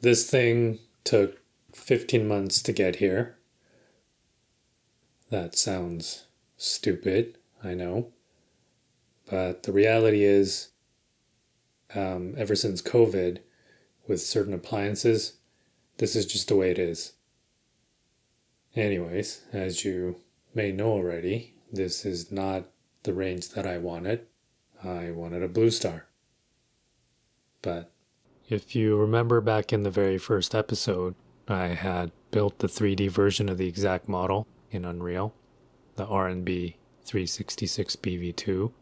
This thing took 15 months to get here. That sounds stupid, I know. But the reality is, ever since COVID, with certain appliances, this is just the way it is. Anyways, as you may know already, this is not the range that I wanted. I wanted a Bluestar. But if you remember back in the very first episode, I had built the 3D version of the exact model in Unreal, the RNB366BV2,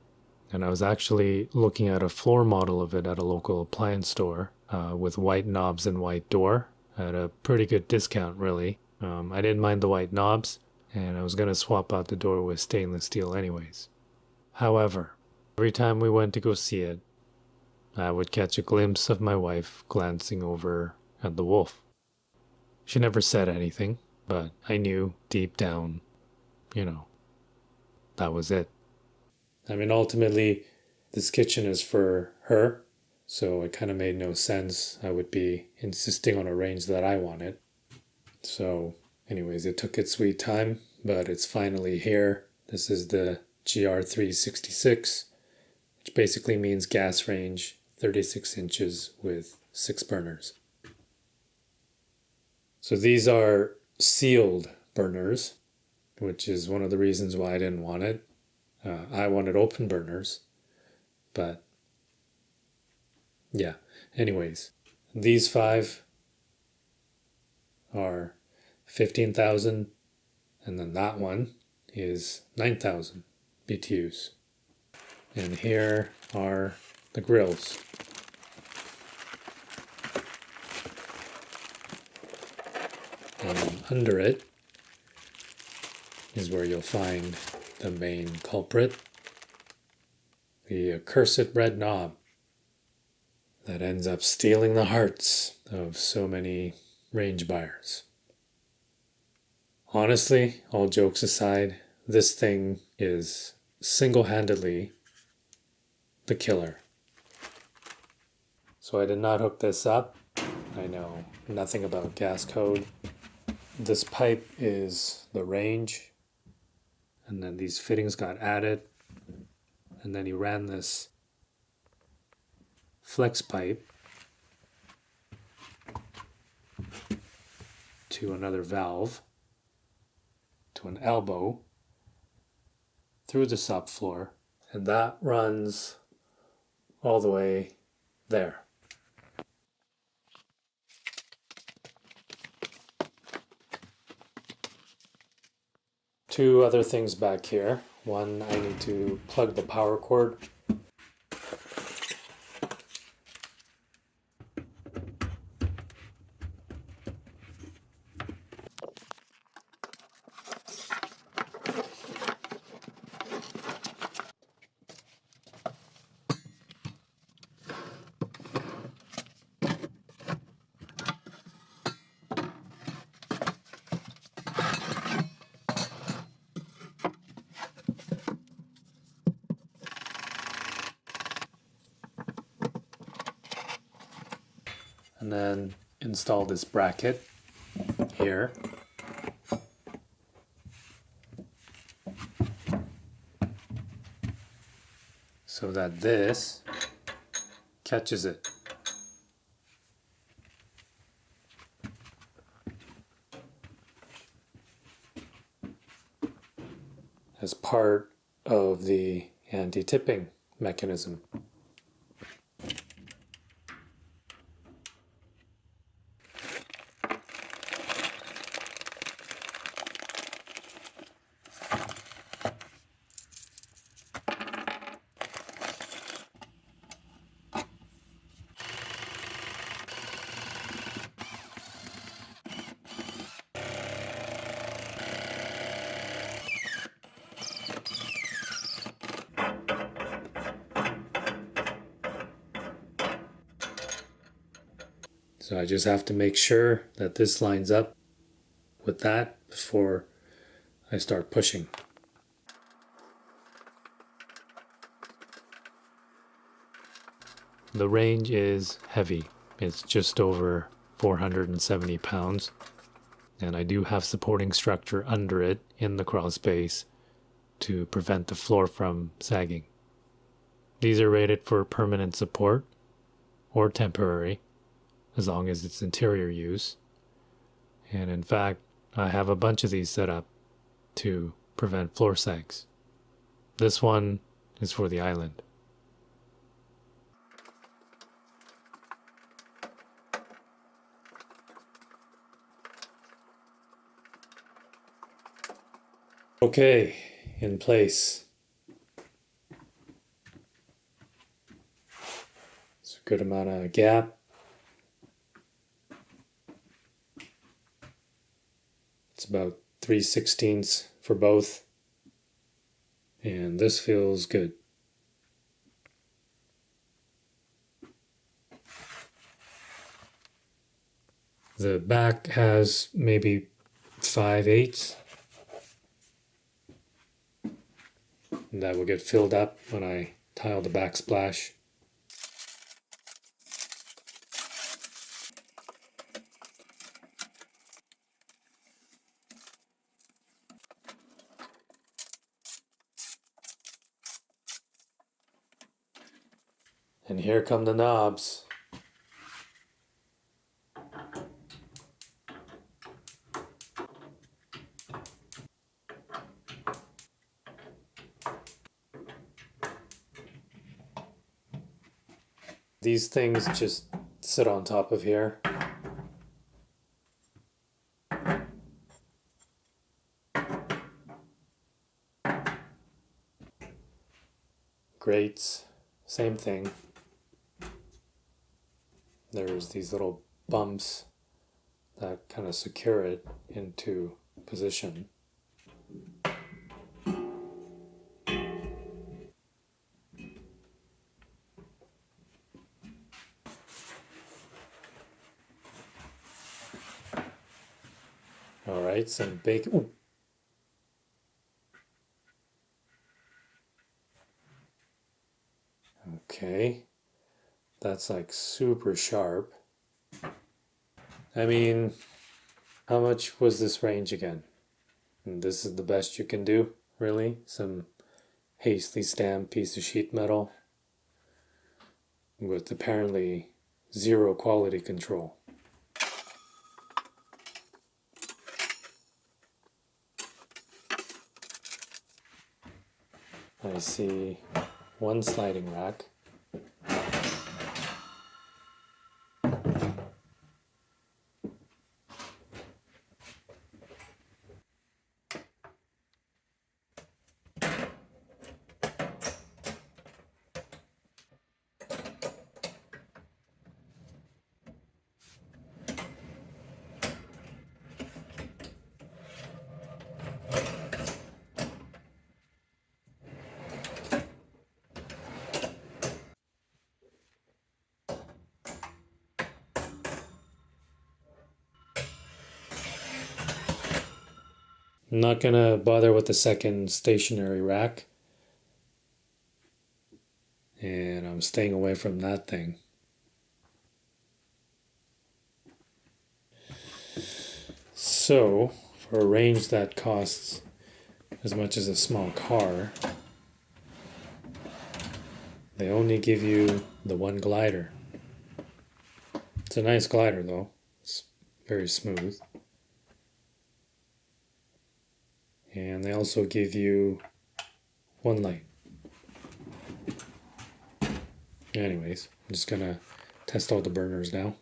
and I was actually looking at a floor model of it at a local appliance store with white knobs and white door at a pretty good discount, really. I didn't mind the white knobs, and I was going to swap out the door with stainless steel anyways. However, every time we went to go see it, I would catch a glimpse of my wife glancing over at the wolf. She never said anything, but I knew deep down, that was it. I mean, ultimately, this kitchen is for her, so it kind of made no sense I would be insisting on a range that I wanted. So, anyways, it took its sweet time, but it's finally here. This is the GR366, which basically means gas range 36 inches with 6 burners. So these are sealed burners, which is one of the reasons why I didn't want it. I wanted open burners, but yeah. Anyways, these 5 are 15,000, and then that one is 9,000 BTUs. And here are the grills. And under it is where you'll find the main culprit, the accursed red knob that ends up stealing the hearts of so many range buyers. Honestly, all jokes aside, this thing is single-handedly the killer. So I did not hook this up. I know nothing about gas code. This pipe is the range, and then these fittings got added, and then he ran this flex pipe to another valve, to an elbow, through the subfloor, and that runs all the way there. Two other things back here. One, I need to plug the power cord. And then install this bracket here. So that this catches it. As part of the anti-tipping mechanism. So I just have to make sure that this lines up with that before I start pushing. The range is heavy. It's just over 470 pounds. And I do have supporting structure under it in the crawl space to prevent the floor from sagging. These are rated for permanent support or temporary, as long as it's interior use. And in fact, I have a bunch of these set up to prevent floor sags. This one is for the island. Okay, in place. It's a good amount of gap. It's about 3/16 for both. And this feels good. The back has maybe 5/8. And that will get filled up when I tile the backsplash. And here come the knobs. These things just sit on top of here. Grates, same thing. There's these little bumps that kind of secure it into position. All right, some big. Ooh. Okay, that's like super sharp. I mean, how much was this range again? And this is the best you can do, really? Some hastily stamped piece of sheet metal with apparently zero quality control. I see one sliding rack. I'm not gonna bother with the second stationary rack, and I'm staying away from that thing. So, for a range that costs as much as a small car, they only give you the one glider. It's a nice glider though, it's very smooth. And they also give you one light. Anyways, I'm just gonna test all the burners now.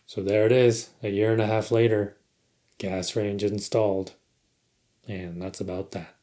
So there it is, a year and a half later, gas range installed, and that's about that.